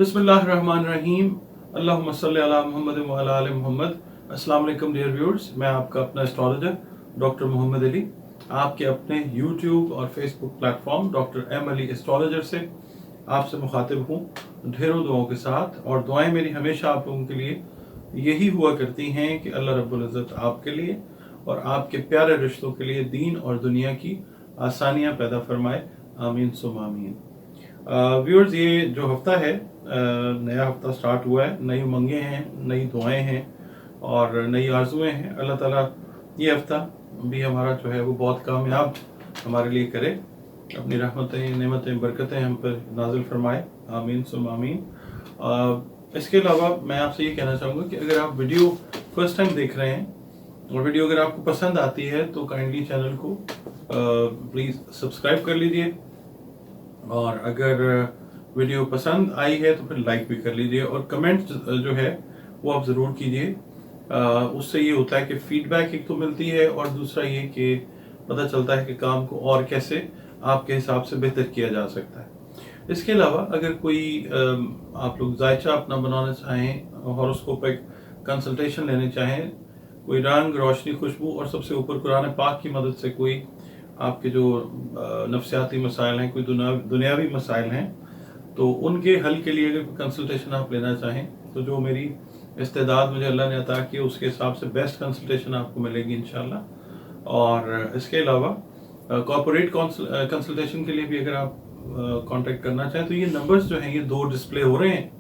बिस्मिल्लाहिर्रहमानिर्रहीम। अल्लाहुम्मा सल्ली अला मुहम्मद व अला आलि मुहम्मद। अस्सलाम वालेकुम डियर व्यूअर्स, मैं आपका अपना एस्ट्रोलॉजर डॉक्टर मोहम्मद अली आपके अपने यूट्यूब और Facebook platform doctor M Ali astrologer से आपसे मुखातिब हूँ ढेरों दुआओं के साथ। और दुआएं मेरी हमेशा आप लोगों के लिए यही हुआ करती हैं कि अल्लाह रब्बुल इज़्ज़त आपके लिए और आपके प्यारे रिश्तों के लिए दीन और दुनिया की आसानियाँ पैदा फरमाए। आमीन सुम आमीन। व्यूअर्स, ये जो हफ्ता है, नया हफ्ता स्टार्ट हुआ है, नई उमंगें हैं, नई दुआएं हैं और नई आरजुएं हैं। अल्लाह ताला ये हफ्ता भी हमारा जो है वो बहुत कामयाब हमारे लिए करे, अपनी रहमतें नेमतें बरकतें हम पर नाजिल फरमाए। आमीन सुम आमीन। इसके अलावा मैं आपसे ये कहना चाहूँगा कि अगर आप वीडियो फर्स्ट टाइम देख रहे हैं और वीडियो अगर आपको पसंद आती है तो काइंडली चैनल को प्लीज़ सब्सक्राइब कर लीजिए, और अगर वीडियो पसंद आई है तो फिर लाइक भी कर लीजिए और कमेंट जो है वो आप ज़रूर कीजिए। उससे ये होता है कि फीडबैक एक तो मिलती है और दूसरा ये कि पता चलता है कि काम को और कैसे आपके हिसाब से बेहतर किया जा सकता है। इसके अलावा अगर कोई आप लोग जायचा अपना बनाना चाहें, हॉरोस्कोपिक कंसल्टेशन लेने चाहें, कोई रंग रोशनी खुशबू और सबसे ऊपर कुरान पाक की मदद से कोई आपके जो नफ्सियाती मसाइल हैं, कोई दुनियावी मसाइल हैं, तो उनके हल के लिए अगर कंसल्टेशन आप लेना चाहें तो जो मेरी इस्तेदाद मुझे अल्लाह ने अता की उसके हिसाब से बेस्ट कंसल्टेशन आपको मिलेगी इंशाल्लाह। और इसके अलावा कॉर्पोरेट कंसल्टेशन के लिए भी अगर आप कांटेक्ट करना चाहें तो ये नंबर्स जो हैं ये दो डिस्प्ले हो रहे हैं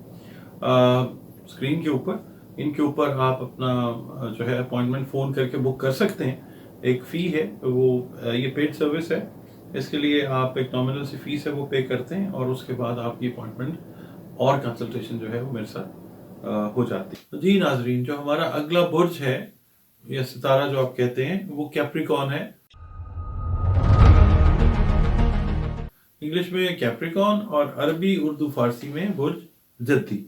स्क्रीन के ऊपर। इनके ऊपर आप अपना जो है अपॉइंटमेंट फ़ोन करके बुक कर सकते हैं। एक फ़ी है वो, ये पेड सर्विस है, इसके लिए आप एक नॉमिनल सी फीस है वो पे करते हैं और उसके बाद आपकी अपॉइंटमेंट और कंसल्टेशन जो है वो मेरे साथ हो जाती है। जी नाजरीन, जो हमारा अगला बुर्ज है या सितारा जो आप कहते हैं वो कैप्रिकॉन है। इंग्लिश में कैप्रिकॉन और अरबी उर्दू फारसी में बुर्ज जद्दी।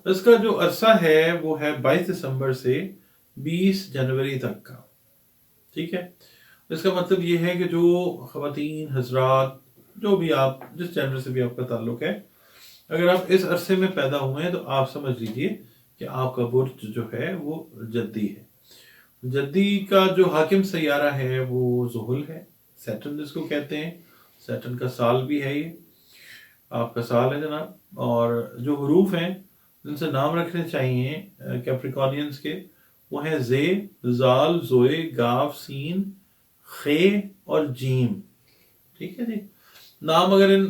इसका जो अरसा है वो है 22 दिसंबर से 20 जनवरी तक का। ठीक है, इसका मतलब ये है कि जो ख़वातीन हजरात, जो भी आप जिस जेंडर से भी आपका ताल्लुक है, अगर आप इस अरसे में पैदा हुए हैं तो आप समझ लीजिए कि आपका बुर्ज जो है वो जद्दी है। जद्दी का जो हाकिम सैयारा है वो ज़ुहुल है, सैटर्न जिसको कहते हैं। सैटर्न का साल भी है, ये आपका साल है जनाब। और जो हरूफ हैं जिनसे नाम रखने चाहिए कैप्रिकॉनियंस के, वो हैं जे, जाल, जोए, गाफ, सीन, खे और जीम। ठीक है जी, नाम अगर इन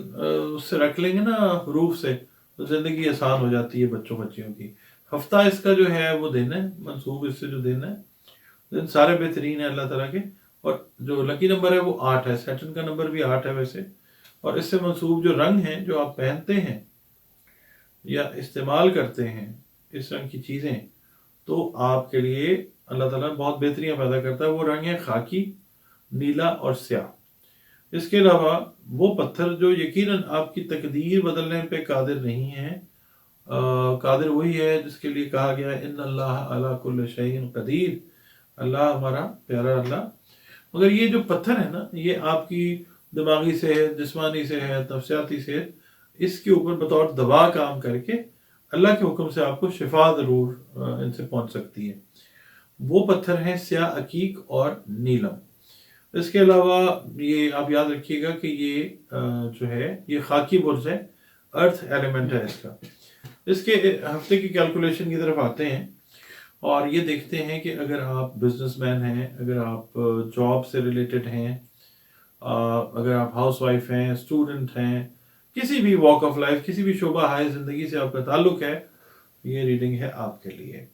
उससे रख लेंगे ना हरूफ से तो जिंदगी आसान हो जाती है बच्चों बच्चियों की। हफ्ता इसका जो है वो दिन है, मंसूब इससे जो दिन है, दिन सारे बेहतरीन है अल्लाह ताला के। और जो लकी नंबर है वो 8 है, सैटर्न का नंबर भी 8 है वैसे। और इससे मंसूब जो रंग हैं जो आप पहनते हैं या इस्तेमाल करते हैं, इस रंग की चीज़ें, तो आपके लिए अल्लाह ताला बहुत बेहतरियाँ पैदा करता है। वो रंग है खाकी, नीला और स्याह। इसके अलावा वो पत्थर जो यकीनन आपकी तकदीर बदलने पे कादिर नहीं है, कादिर वही है जिसके लिए कहा गया है इन्नल्लाह अला कुल्लि शैइन कदीर, अल्लाह हमारा प्यारा अल्लाह। मगर ये जो पत्थर है ना, ये आपकी दिमागी सेहत, जिस्मानी सेहत, नफ्सियाती सेहत, इसके ऊपर बतौर दवा काम करके अल्लाह के हुक्म से आपको शिफा ज़रूर इनसे पहुंच सकती है। वो पत्थर हैं स्याह अकीक और नीलम। इसके अलावा ये आप याद रखिएगा कि ये जो है ये खाकी बुर्ज है, अर्थ एलिमेंट है इसका। इसके हफ्ते की कैलकुलेशन की तरफ आते हैं और ये देखते हैं कि अगर आप बिजनेसमैन हैं, अगर आप जॉब से रिलेटेड हैं, अगर आप हाउसवाइफ हैं, स्टूडेंट हैं, किसी भी वॉक ऑफ लाइफ, किसी भी शोबा हाय ज़िंदगी से आपका ताल्लुक है, ये रीडिंग है आपके लिए।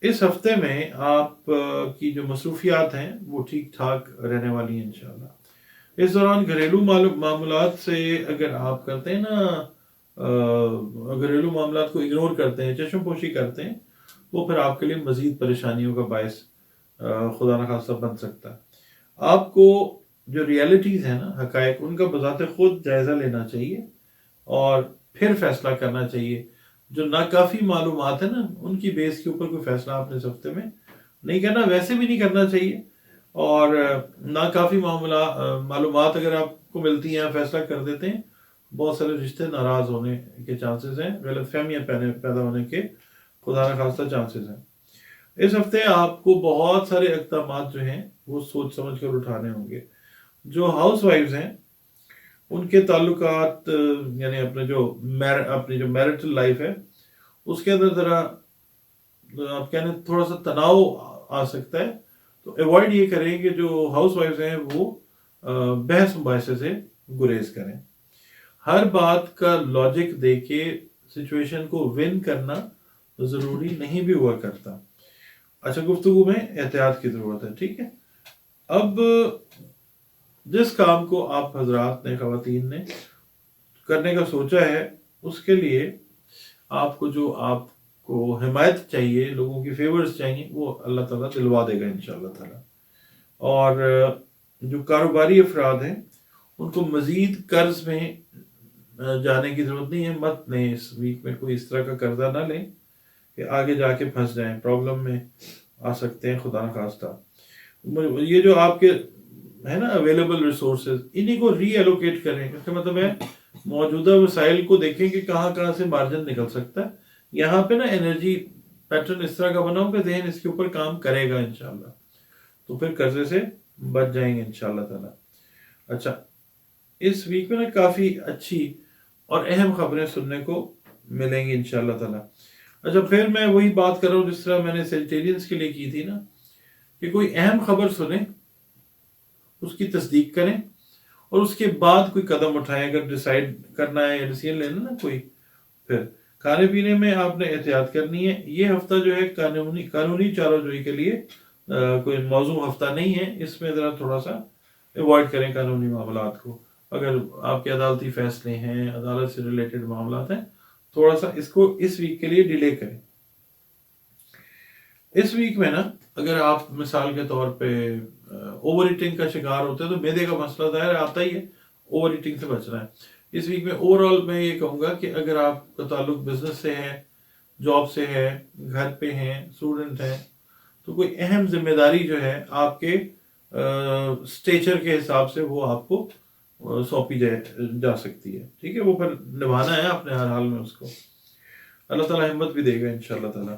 इस हफ्ते में आप की जो मसरूफियात हैं वो ठीक ठाक रहने वाली हैं इंशाल्लाह। इस दौरान घरेलू मामलात से अगर आप करते हैं ना, घरेलू मामलात को इग्नोर करते हैं, चश्मपोशी करते हैं, वो फिर आपके लिए मजीद परेशानियों का बायस खुदा न खासा बन सकता है। आपको जो रियलिटीज़ है ना, हकायक, उनका बजाते खुद जायज़ा लेना चाहिए और फिर फैसला करना चाहिए। जो नाकाफ़ी मालूमात है ना, उनकी बेस के ऊपर कोई फैसला आपने इस हफ्ते में नहीं करना, वैसे भी नहीं करना चाहिए। और नाकाफ़ी मालूमात अगर आपको मिलती हैं, फैसला कर देते हैं, بہت سارے رشتے ناراض ہونے کے چانسز ہیں، غلط فہمیاں پیدا ہونے کے خدا نہ خواستہ چانسز ہیں۔ اس ہفتے آپ کو بہت سارے اقدامات جو ہیں وہ سوچ سمجھ کر اٹھانے ہوں گے۔ جو ہاؤس وائفز ہیں ان کے تعلقات یعنی اپنی جو میرٹل لائف ہے اس کے اندر ذرا آپ کہنے تھوڑا سا تناؤ آ سکتا ہے، تو ایوائڈ یہ کریں کہ جو ہاؤس وائفز ہیں وہ بحث مباحثے سے گریز کریں۔ ہر بات کا لاجک دے کے سچویشن کو ون کرنا ضروری نہیں بھی ہوا کرتا۔ اچھا، گفتگو میں احتیاط کی ضرورت ہے، ٹھیک ہے۔ اب جس کام کو آپ حضرات نے، خواتین نے کرنے کا سوچا ہے، اس کے لیے آپ کو حمایت چاہیے، لوگوں کی فیورز چاہیے، وہ اللہ تعالیٰ دلوا دے گا انشاءاللہ تعالیٰ۔ اور جو کاروباری افراد ہیں ان کو مزید قرض میں جانے کی ضرورت نہیں ہے، مت لیں اس ویک میں کوئی اس طرح کا قرضہ نہ لیں کہ آگے جا کے پھنس جائیں، پرابلم میں آ سکتے ہیں خدا نہ خواستہ۔ یہ جو آپ کے ہے نا اویلیبل ریسورسز، انہی کو ری ایلوکیٹ کریں، اس کا مطلب ہے موجودہ وسائل کو دیکھیں کہ کہاں کہاں سے مارجن نکل سکتا ہے۔ یہاں پہ نا انرجی پیٹرن اس طرح کا بنا ہو کہ ذہن اس کے اوپر کام کرے گا انشاءاللہ، تو پھر قرضے سے بچ جائیں گے انشاءاللہ تعالیٰ۔ اچھا، اس ویک میں نا کافی اچھی اور اہم خبریں سننے کو ملیں گی انشاءاللہ تعالیٰ۔ اچھا، پھر میں وہی بات کر رہا ہوں جس طرح میں نے سیجیٹیرینز کے لیے کی تھی نا، کہ کوئی اہم خبر سنیں، اس کی تصدیق کریں اور اس کے بعد کوئی قدم اٹھائیں۔ اگر ڈیسائیڈ کرنا ہے یا ڈیسیژن لینا نا کوئی، پھر کھانے پینے میں آپ نے احتیاط کرنی ہے۔ یہ ہفتہ جو ہے قانونی چارہ جوئی کے لیے کوئی موضوع ہفتہ نہیں ہے، اس میں ذرا تھوڑا سا ایوائڈ کریں قانونی معاملات کو۔ اگر آپ کے عدالتی فیصلے ہیں، عدالت سے ریلیٹڈ معاملات ہیں، تھوڑا سا اس کو اس ویک کے لیے ڈیلے کریں۔ اس ویک میں نا اگر آپ مثال کے طور پہ اوور ایٹنگ کا شکار ہوتے ہیں تو معدے کا مسئلہ ظاہر آتا ہی ہے، اوور ایٹنگ سے بچنا ہے۔ اس ویک میں اوور آل میں یہ کہوں گا کہ اگر آپ کا تعلق بزنس سے ہے، جاب سے ہے، گھر پہ ہیں، اسٹوڈنٹ ہیں، تو کوئی اہم ذمہ داری جو ہے آپ کے اسٹیچر کے حساب سے وہ آپ کو سونپی جا سکتی ہے، ٹھیک ہے۔ وہ پھر نبھانا ہے اپنے ہر حال میں اس کو، اللہ تعالیٰ ہمت بھی دے گا انشاءاللہ تعالیٰ۔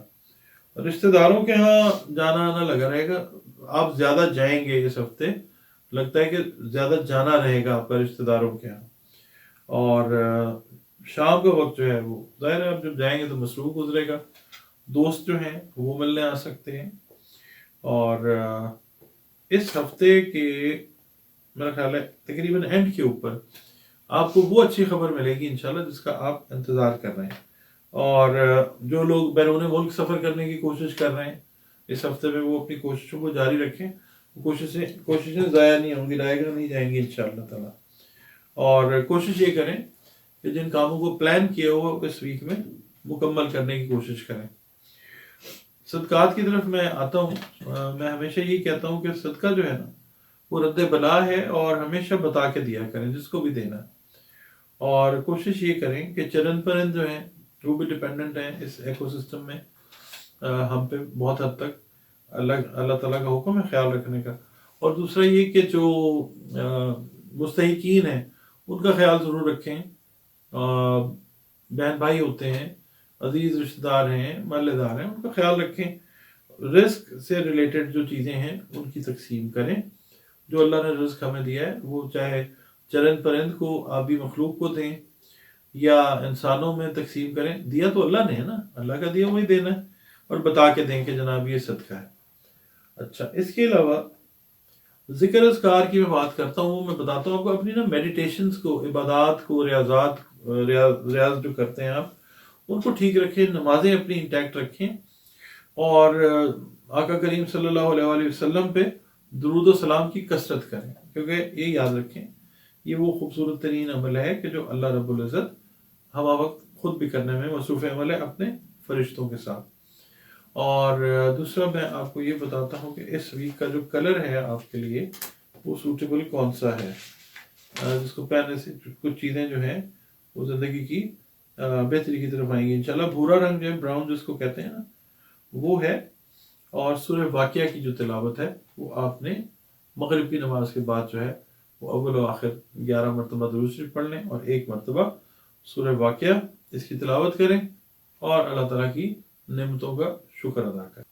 رشتہ داروں کے ہاں جانا آنا لگا رہے گا، آپ زیادہ جائیں گے اس ہفتے، لگتا ہے کہ زیادہ جانا رہے گا آپ کا رشتہ داروں کے ہاں۔ اور شام کا وقت جو ہے وہ ظاہر ہے آپ جب جائیں گے تو مصروف گزرے گا، دوست جو ہیں وہ ملنے آ سکتے ہیں۔ اور اس ہفتے کے میرا خیال ہے تقریباً اینڈ کے اوپر آپ کو وہ اچھی خبر ملے گی انشاءاللہ جس کا آپ انتظار کر رہے ہیں۔ اور جو لوگ بیرون ملک سفر کرنے کی کوشش کر رہے ہیں اس ہفتے میں، وہ اپنی کوششوں کو جاری رکھیں، کوششیں ضائع نہیں ہوں گی، ضائع نہیں جائیں گی انشاءاللہ تعالیٰ۔ اور کوشش یہ کریں کہ جن کاموں کو پلان کیا ہوا اس ویک میں مکمل کرنے کی کوشش کریں۔ صدقات کی طرف میں آتا ہوں، میں ہمیشہ یہی کہتا ہوں کہ صدقہ جو ہے نا وہ رد بلا ہے، اور ہمیشہ بتا کے دیا کریں جس کو بھی دینا ہے۔ اور کوشش یہ کریں کہ چرند پرند جو ہیں وہ بھی ڈپینڈنٹ ہیں اس ایکو سسٹم میں ہم پہ بہت حد تک، اللہ تعالیٰ کا حکم ہے خیال رکھنے کا۔ اور دوسرا یہ کہ جو مستحقین ہیں ان کا خیال ضرور رکھیں، بہن بھائی ہوتے ہیں، عزیز رشتہ دار ہیں، محلے دار ہیں، ان کا خیال رکھیں۔ رزق سے ریلیٹڈ جو چیزیں ہیں ان کی تقسیم کریں، جو اللہ نے رزق ہمیں دیا ہے وہ چاہے چرند پرند کو، آبی مخلوق کو دیں یا انسانوں میں تقسیم کریں، دیا تو اللہ نے ہے نا، اللہ کا دیا وہی دینا ہے، اور بتا کے دیں کہ جناب یہ صدقہ ہے۔ اچھا، اس کے علاوہ ذکر اذکار کی میں بات کرتا ہوں، میں بتاتا ہوں آپ کو اپنی نا میڈیٹیشنز کو، عبادات کو، ریاض جو کرتے ہیں آپ ان کو ٹھیک رکھیں، نمازیں اپنی انٹیکٹ رکھیں، اور آقا کریم صلی اللہ علیہ وآلہ وسلم پہ درود و سلام کی کثرت کریں، کیونکہ یہ یاد رکھیں یہ وہ خوبصورت ترین عمل ہے کہ جو اللہ رب العزت ہوا وقت خود بھی کرنے میں مصروف عمل ہے اپنے فرشتوں کے ساتھ۔ اور دوسرا میں آپ کو یہ بتاتا ہوں کہ اس ویک کا جو کلر ہے آپ کے لیے وہ سوٹیبل کون سا ہے، جس کو پہننے سے کچھ چیزیں جو ہیں وہ زندگی کی بہتری کی طرف آئیں گی انشاءاللہ۔ بھورا رنگ جو ہے، براؤن جس کو کہتے ہیں نا، وہ ہے۔ اور سورہ واقعہ کی جو تلاوت ہے وہ آپ نے مغرب کی نماز کے بعد جو ہے وہ اول و آخر 11 مرتبہ درود شریف پڑھ لیں اور 1 مرتبہ سورہ واقعہ اس کی تلاوت کریں اور اللہ تعالیٰ کی نعمتوں کا شکر ادا کریں.